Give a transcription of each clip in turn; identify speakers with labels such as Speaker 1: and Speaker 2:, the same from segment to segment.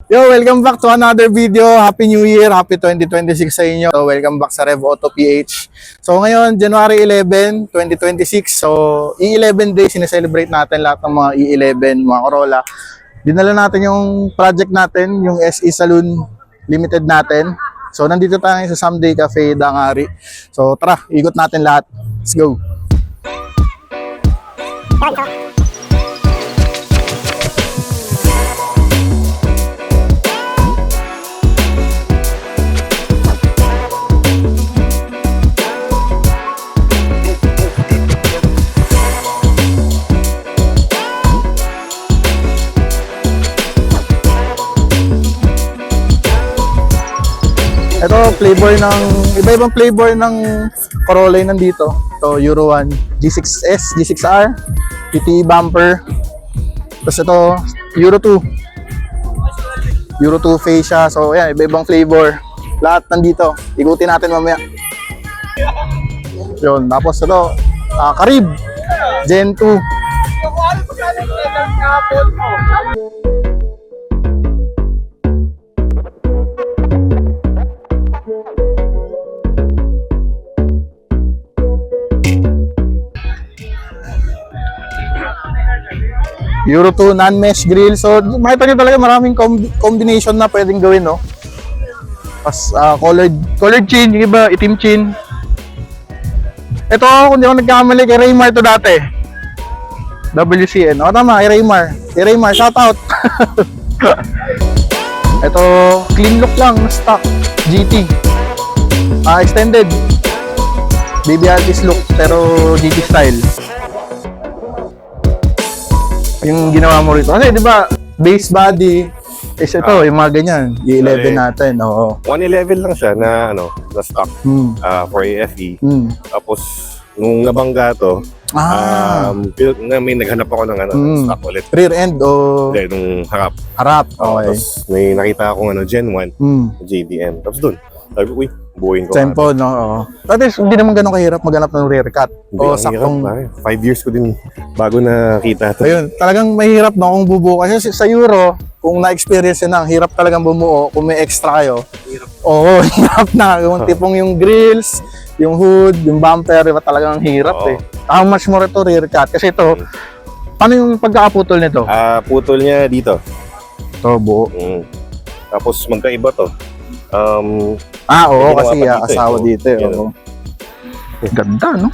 Speaker 1: Yo, welcome back to another video. Happy New Year, happy 2026 sa inyo. So, welcome back sa Rev Auto PH. So, ngayon, January 11, 2026. So, E11 Day, sineselebrate natin lahat ng mga E11, mga Corolla. Dinala natin yung project natin, yung SE Saloon Limited natin. So, nandito tayo sa Someday Cafe, Dangari. So, tara, ikot natin lahat. Let's go. Ito, flavor ng, iba-ibang flavor ng Corolla yung nandito. Ito, Euro 1, G6S, G6R, PTE bumper. Tapos ito, Euro 2. Euro 2 fascia. So, yan, iba-ibang flavor. Lahat nandito. Ikutin natin mamaya. Yun, tapos ito, Carib, Gen 2. Euro 2 non-mesh grill. So, makita nyo talaga maraming combination na pwedeng gawin, no? Tapos, colored chin, yung iba, itim chin. Ito, kung di ako nagkakamali, kay Raymar to dati. WCN. O, tama, kay Raymar. Kay Raymar, shout out. Ito, clean look lang, stock. GT. Extended. Baby artist look, pero GT style. Yung ginawa mo rito. Kasi di ba base body is ito, yung mga ganyan. E11 natin, oo.
Speaker 2: 111 lang siya na ano, na stock for AFE. Tapos nung nabangga to, may naghanap ako ng ano, stock ulit.
Speaker 1: Rear end o
Speaker 2: Hindi, nung harap.
Speaker 1: harap? Okay.
Speaker 2: Tapos may nakita akong ano, Gen 1, JDM. Tapos dun, sabi ko, uy, buuin ko.
Speaker 1: Tempo, no? Oo. At least, hindi naman ganun kahirap maghanap ng rear cut.
Speaker 2: Hindi,
Speaker 1: O
Speaker 2: ang
Speaker 1: saktong...
Speaker 2: hirap, 5 years ko din bago nakita to.
Speaker 1: Ayun, talagang mahirap no kung bubuo. Kasi sa Euro, kung na-experience yun na, hirap talagang bumuo. Kung may extra kayo. Oo, hirap na. Yung tipong yung grills, yung hood, yung bumper, iba talagang hirap eh. How much more ito rear cut? Kasi ito, paano yung pagkakaputol nito?
Speaker 2: Putol niya dito.
Speaker 1: Ito, buo.
Speaker 2: Tapos magkaiba to.
Speaker 1: Oo,
Speaker 2: ginawa
Speaker 1: kasi
Speaker 2: pa dito,
Speaker 1: asawa dito eh.
Speaker 2: Yan,
Speaker 1: Oo. Ganda, no?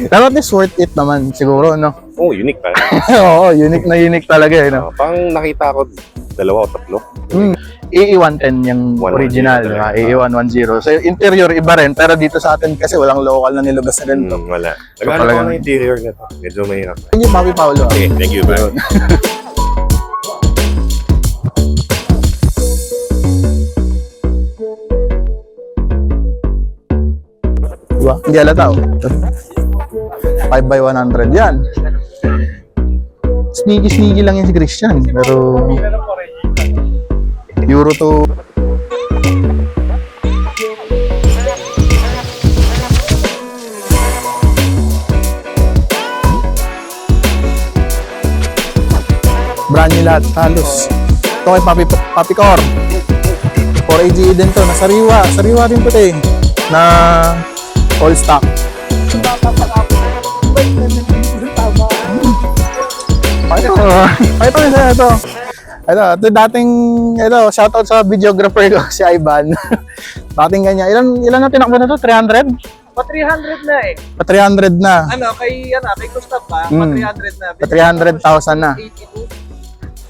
Speaker 1: Pero at least worth it naman siguro, no?
Speaker 2: Oh, unique pa.
Speaker 1: Oo, unique na unique talaga eh, no?
Speaker 2: Pang nakita ko, 2 o 3.
Speaker 1: AE110 yung
Speaker 2: 110
Speaker 1: original,
Speaker 2: talaga.
Speaker 1: AE110. So yung interior iba rin, pero dito sa atin kasi walang local na nilabas na ganito.
Speaker 2: Wala.
Speaker 1: So,
Speaker 2: Naghanap
Speaker 1: talagang-
Speaker 2: ako ng interior nito. Medyo mahirap.
Speaker 1: Thank you, Papi Paolo.
Speaker 2: Okay, thank you, bro.
Speaker 1: Diba? Hindi halata, oh. 5x100 yan. Sneaky lang yan si Christian, pero Euro 2. Brand new lahat, halos. Ito kay Papi Cor. 4AGE din to, na sariwa din to eh. Na all stock. Ito dating, shoutout sa videographer ko, si Ivan. Dating ganyan. Ilan na tinakbo na to? 300?
Speaker 3: Pa 300 na eh.
Speaker 1: Pa 300 na.
Speaker 3: Kay Gustav pa, pa 300 na.
Speaker 1: Pa 300,000 na.
Speaker 3: 82.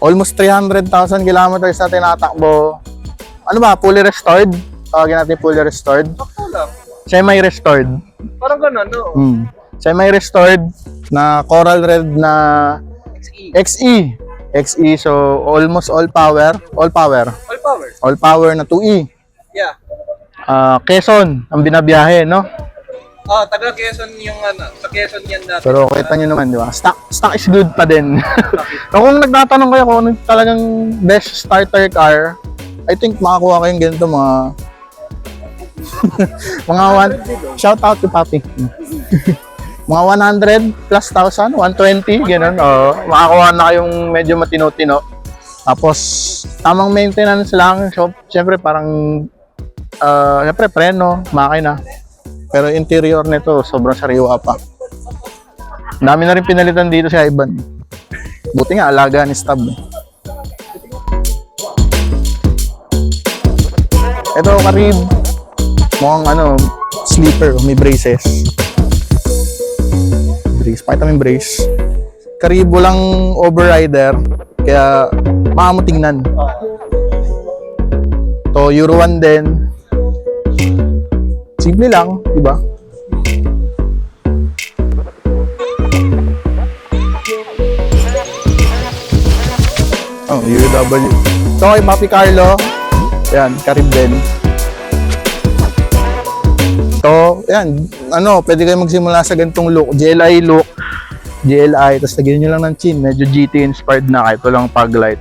Speaker 1: Almost 300,000 kilometers na tinatakbo. Ano ba? Fully restored? Tawagin natin fully restored.
Speaker 3: Sakto lang.
Speaker 1: Semi-restored.
Speaker 3: Parang gano'n, no?
Speaker 1: Semi-restored na coral red na
Speaker 3: XE.
Speaker 1: XE. So, almost all power.
Speaker 3: All power.
Speaker 1: All power na 2E.
Speaker 3: Yeah.
Speaker 1: Quezon, ang binabiyahe, no?
Speaker 3: Taga Quezon yung ano. Sa Quezon yan dati.
Speaker 1: Pero kita nyo naman, di ba? Stock is good pa din. So, kung nagtatanong kayo kung ano talagang best starter car, I think makakuha kayong ganito mga shout out to Papi. Mga 100 plus thousand, 120, gano'n. Makakuha na kayong medyo matino-tino. Tapos, tamang maintenance lang. So, syempre, parang, syempre, preno, makina. Pero interior nito, sobrang sariwa pa. Ang dami na rin pinalitan dito si Ivan. Buti nga, alaga ni Stab. Ito, Carib. Mukhang sleeper, may braces. Pakita mo yung brace. Karibo lang overrider, kaya maamo tingnan. To Euro 1 din. Simple lang, di ba? Oh, UW. So, kay Papi Carlo, yan, Carib din. So, yan, pwede kayo magsimula sa ganitong look, GLI look, GLI, tapos lagyan nyo lang ng chin, medyo GT inspired na kahit walang fog light.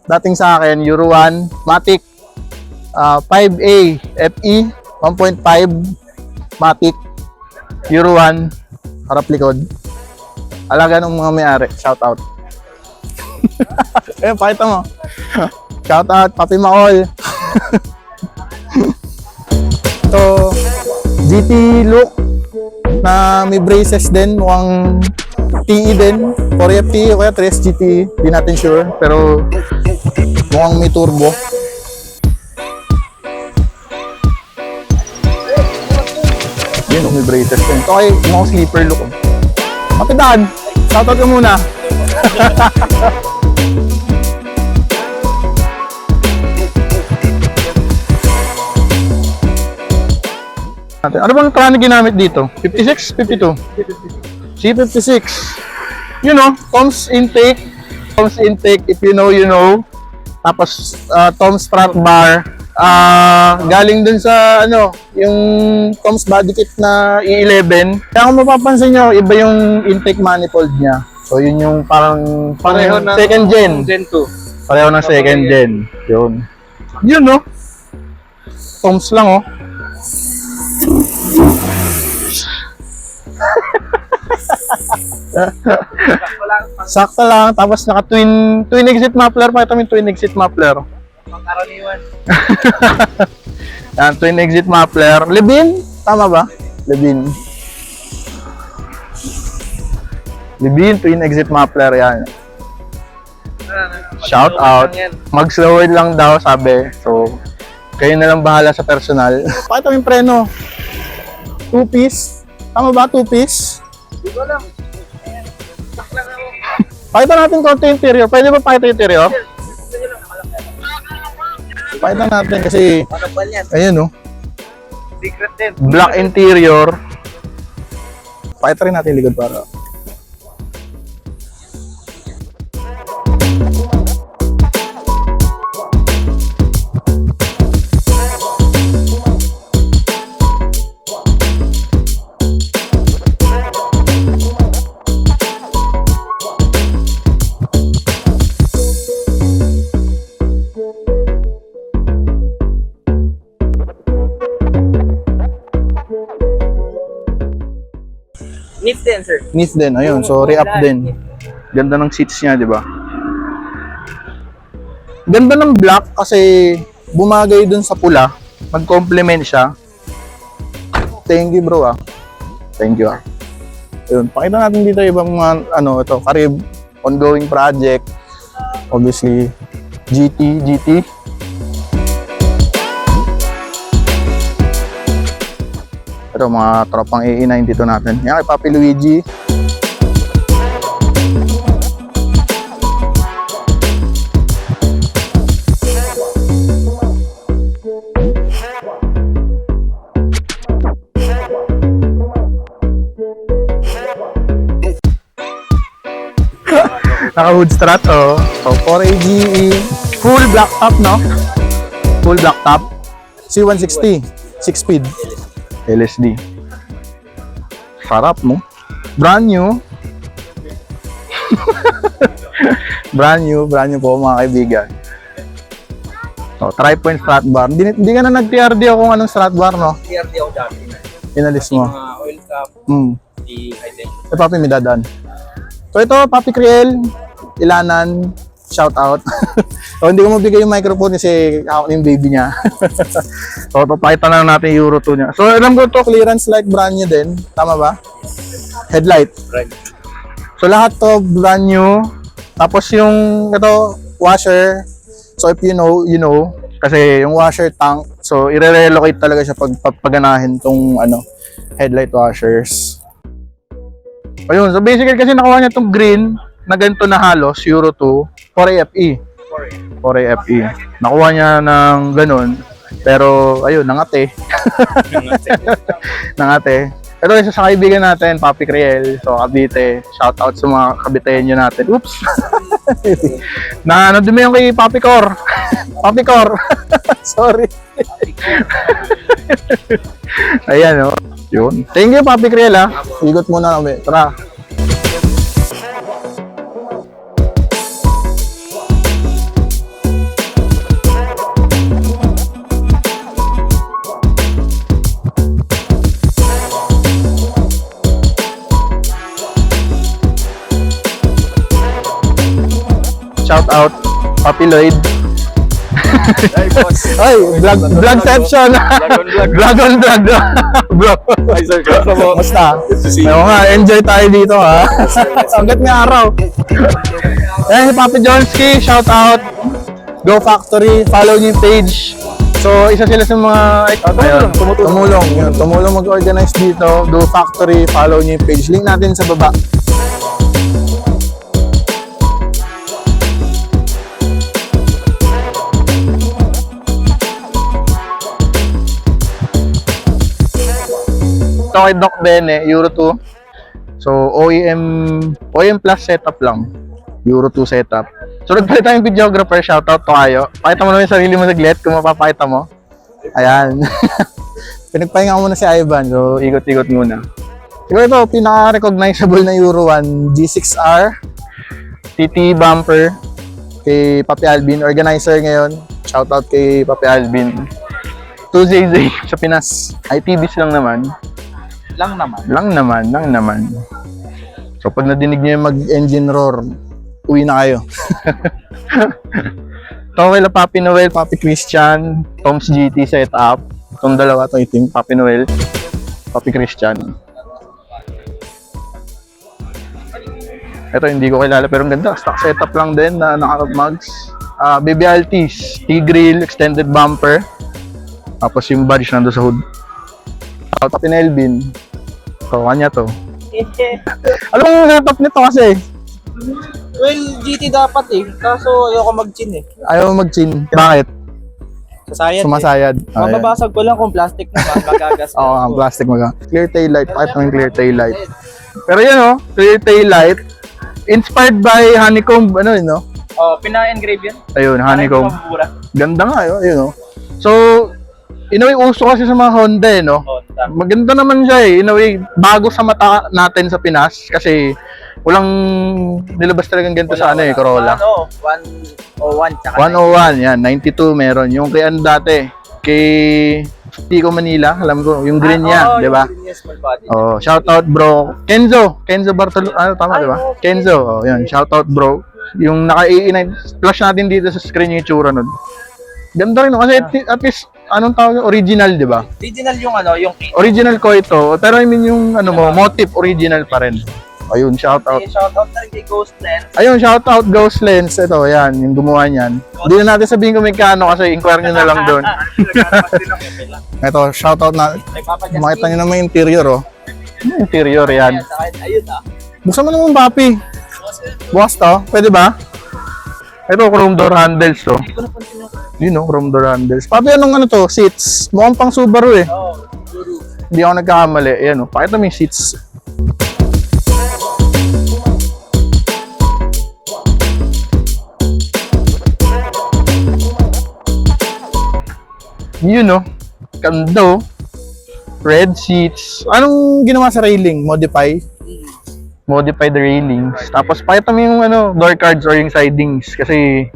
Speaker 1: Dating sa akin, Euro 1, Matic, 5A, FE, 1.5, Matic, Euro 1, harap likod. Alaga ng mga may-ari, shout out. Eh, pakita mo. Shout out, Papi Maol. So, GT look na may braces din, mukhang TE din, 4FT o kaya 3SGT, di natin sure, pero mukhang may turbo. Yun, may braces din. So, okay, mukhang sleeper look. Papi Dan, shout out ka muna. Ano bang trano ginamit dito? 56? 52? C56. You know, Tom's intake. Tom's intake, if you know, you know. Tapos, Tom's front bar. Galing dun sa, yung Tom's body kit na E11. Kaya kung mapapansin nyo, iba yung intake manifold niya. So, yun yung parang
Speaker 3: Pareho ng
Speaker 1: second gen.
Speaker 3: Gen 2.
Speaker 1: Pareho ng second gen. Yun. Yun, no? Tom's lang, oh. Sakto lang, tapos naka twin exit muffler, pakita mo yung twin exit muffler.
Speaker 3: Pangkaraniwan.
Speaker 1: Yan, twin exit muffler. Lebin? Tama ba? Lebin. Lebin, twin exit muffler, yan. Shout out. Mag-slow word lang daw, sabi. So, kayo na lang bahala sa personal. Pakita mo yung preno. 2-piece. Tama ba? 2-piece?
Speaker 3: Di ko alam.
Speaker 1: Pakita natin konti yung interior. Pwede ba pakita yung interior? Pakita natin kasi, ayan, no?
Speaker 3: Secret din.
Speaker 1: Black interior. Pakita rin natin yung likod para.
Speaker 3: Neat din, sir.
Speaker 1: Neat din, ayun. So, re-up din. Ganda ng seats niya, di ba? Ganda ng black kasi bumagay dun sa pula. Mag-complement siya. Thank you, bro, ah. Thank you, ah. Ayun, pakita natin dito ibang mga, ito, Carib, ongoing project. Obviously, GT. Ito, mga tropang AE92 natin. Yan kay Papi Luigi. Naka-hood strut, oh. So, 4AGE. Full black top, no? Full black top. C160. 6-speed. LSD. Sarap, no? Brand new. brand new po, mga kaibigan. So, tri-point strut bar. Hindi ka na nag-TRD ako kung anong strut bar, no?
Speaker 3: TRD ako dati.
Speaker 1: Inalis mo.
Speaker 3: Mga oil pagka di identity.
Speaker 1: Ito, Papi, may dadaan. So, ito, Papi Kriel, Ilanan, shout out. So, hindi ko mabigay yung microphone kasi hawak yung baby niya. So, papakita na lang natin yung Euro 2 niya. So, alam ko to clearance light brand new din. Tama ba? Headlight.
Speaker 3: Right.
Speaker 1: So, lahat to brand new. Tapos yung, ito, washer. So, if you know, you know. Kasi yung washer tank, so, i-relocate talaga siya pag papaganahin tong, headlight washers. Ayun, so basically kasi nakuha niya tong green na ganito na halos, Euro 2, 4AFE. 4AFE. Nakuha niya ng ganun, pero ayun, nangate. Nangate. Ito isa sa kaibigan natin, Papi Kriel, so Cavite, shout out sa mga Caviteño natin. Oops! Na dumi yung kay Papi Cor. Papi Cor. Sorry. Ayan, oh. Yun. Thank you, Papi Kriel, ha. Igot muna kami. Tara. Shout out, Papi Lloyd. Ay, vlogception. Vlog on vlog. Bro.
Speaker 3: Hi sir, kamusta po?
Speaker 1: Basta.
Speaker 3: Good to see you.
Speaker 1: Ayun nga, enjoy tayo dito, ha. Hanggat nga araw. Ayan si Papi Jonski, shout out. Go Factory, follow niyo yung page. So, isa sila sa mga tumulong. Yun, tumulong mag-organize dito. Go Factory, follow niyo yung page. Link natin sa baba. Ito kay Doc Bene, Euro 2. So, OEM plus setup lang. Euro 2 setup. So, nagpalit tayong videographer, shoutout to kayo. Pakita mo naman yung sarili mo saglit kung mapapakita mo. Ayan. Pinagpahinga ko muna si Ivan, so ikot-ikot muna. Siguro ito, pinaka-recognizable na Euro 1, G6R, TT bumper, kay Papi Alvin, organizer ngayon. Shoutout kay Papi Alvin. 2ZZ sa Pinas. ITBs lang naman. Lang naman. So pag nadinig niyo yung mag-engine roar, uwi na kayo. Ito kay Papi Noel, Papi Christian, Tom's GT setup. Itong dalawa, itong itim, Papi Noel, Papi Christian. Ito hindi ko kilala pero ang ganda. Stock setup lang din na naka-mugs. Baby Altis, T-grill, extended bumper. Tapos yung badge nando sa hood. Papi Nelvin. So, kanya to. Alam mo yung setup nito kasi?
Speaker 4: Well, GT dapat eh. Kaso ayoko mag-chin eh.
Speaker 1: Ayaw mo mag-chin. Bakit?
Speaker 4: Sasayad
Speaker 1: Sumasayad.
Speaker 4: eh. Mababasag ko lang kung plastic naman. Magagas
Speaker 1: Oo, ang plastic maga. Clear tail light. Pakita mo yung clear tail light. Pero yun oh, clear tail light. Inspired by honeycomb, no?
Speaker 4: Oh, pina-engrave yan.
Speaker 1: Ayun, honeycomb.
Speaker 4: Mabura.
Speaker 1: Ganda nga yun oh. So, in a way, uso kasi sa mga Honda no?
Speaker 4: Honda.
Speaker 1: Maganda naman siya in a way, bago sa mata natin sa Pinas kasi walang nilabas talagang ganito sa Corolla.
Speaker 4: 101 tsaka
Speaker 1: 101, yan, 92 meron. Yung kay dati, kay Pico Manila, alam ko, yung green niya, di ba? Oh, shout out bro. Kenzo Bartolo, tama di ba? Kenzo, yun, shout out bro. Yung naka-89, flash natin dito sa screen yung itsura nun. Ganda rin, kasi at least, anong tawag yung original, di ba?
Speaker 4: Original yung yung
Speaker 1: Original ko ito, pero I mean yung motif original pa rin. Ayun, shout out.
Speaker 4: Shoutout na rin kay Ghost Lens.
Speaker 1: Ayun, shout out Ghost Lens. Ito, yan, yung gumawa niyan. Hindi na natin sabihin kung may kano kasi inquire nyo na lang doon. Ito, shout out na. Makita nyo naman yung interior, oh. Ano interior yan?
Speaker 4: Ayun
Speaker 1: Buksan mo naman, Papi. Bukas to, pwede ba? Ito, chrome door handles to. Yun, no, chrome door handles. Papi, anong to? Seats. Mukhang pang Subaru eh. Hindi ako nagkakamali. Ayan, oh. Pakita mo yung seats. Yun, no? Ganda, oh. Red seats. Anong ginawa sa railing? Modify the railings. Tapos pakita mo yung door cards or yung sidings kasi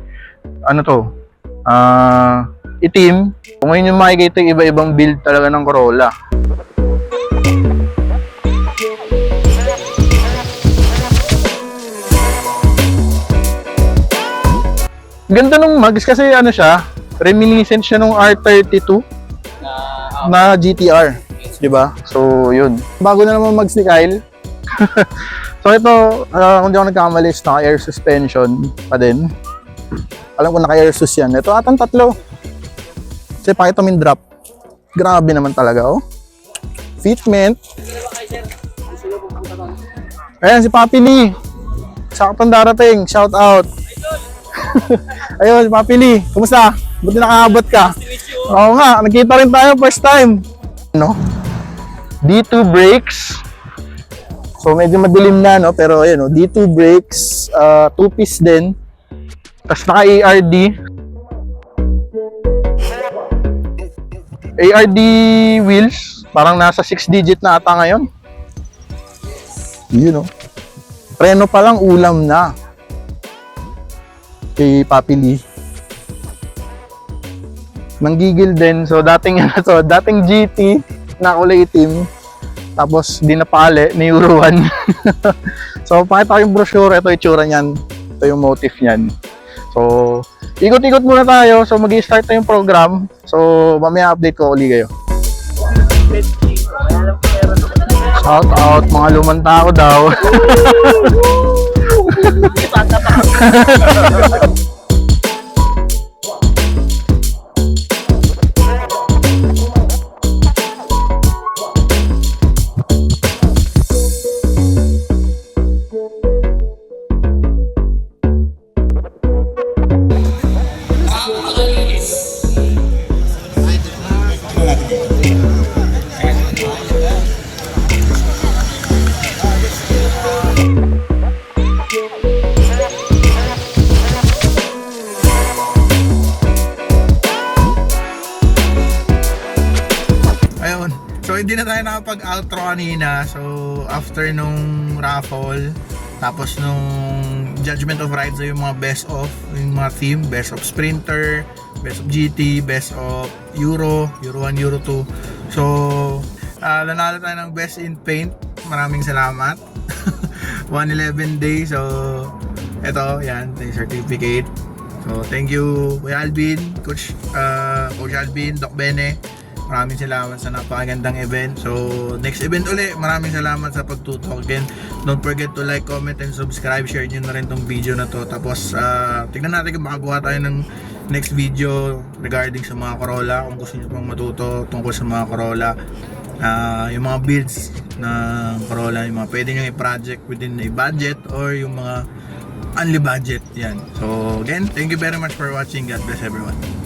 Speaker 1: itim. Kung ngayon yung makikita yung iba-ibang build talaga ng Corolla. Ganda nung mags kasi ano siya, reminiscent siya nung R32 na GTR, di ba? So, yun. Bago na naman mags ni Kyle. So, ito, kung di ako nagkamali, is naka-air suspension pa din. Alam ko naka-air sus yan. Ito atang tatlo. Kasi pakita mo yung drop. Grabe naman talaga, oh. Fitment. Ayan, si Papi Lee. Saktong darating. Shout out. Ayun, si Papi Lee. Kumusta? Buti nakaabot ka. Oo nga, nagkita rin tayo first time. No? D2 brakes. So medyo madilim na, no? Pero ayun, no? D2 brakes, 2-piece din. Tapos naka ARD. ARD wheels. Parang nasa 6 digit na ata ngayon. Yun, no? Preno pa lang, ulam na. Kay Papi Lee. Nanggigil din. So, dating GT na kulay itim. Tapos, di napali, ni Euro 1. So, pakita ko yung brochure. Ito yung itsura niyan. Ito yung motif niyan. So, ikot-ikot muna tayo. So, mag-i-start na yung program. So, mamaya update ko uli kayo. Shout out, mga lumang tao daw. Ayun. So, hindi na tayo nakapag-outro kanina. So, after nung raffle, tapos nung Judgment of Rides, so yung mga best of, yung mga theme, best of Sprinter, best of GT, best of Euro 1, Euro 2. So, nanalo tayo ng best in paint. Maraming salamat. 111 day. So, eto, yan, yung certificate. So, thank you, Kuya Alvin, Coach Alvin, Doc Bene. Maraming salamat sa napakagandang event. So, next event uli, maraming salamat sa pagtutok. Again, don't forget to like, comment, and subscribe. Share nyo na rin tong video na to. Tapos, tignan natin kung makagawa tayo ng next video regarding sa mga Corolla. Kung gusto nyo pang matuto tungkol sa mga Corolla. Yung mga builds ng Corolla, yung mga pwede nyo i-project within a budget or yung mga only budget. Yan. So, again, thank you very much for watching. God bless everyone.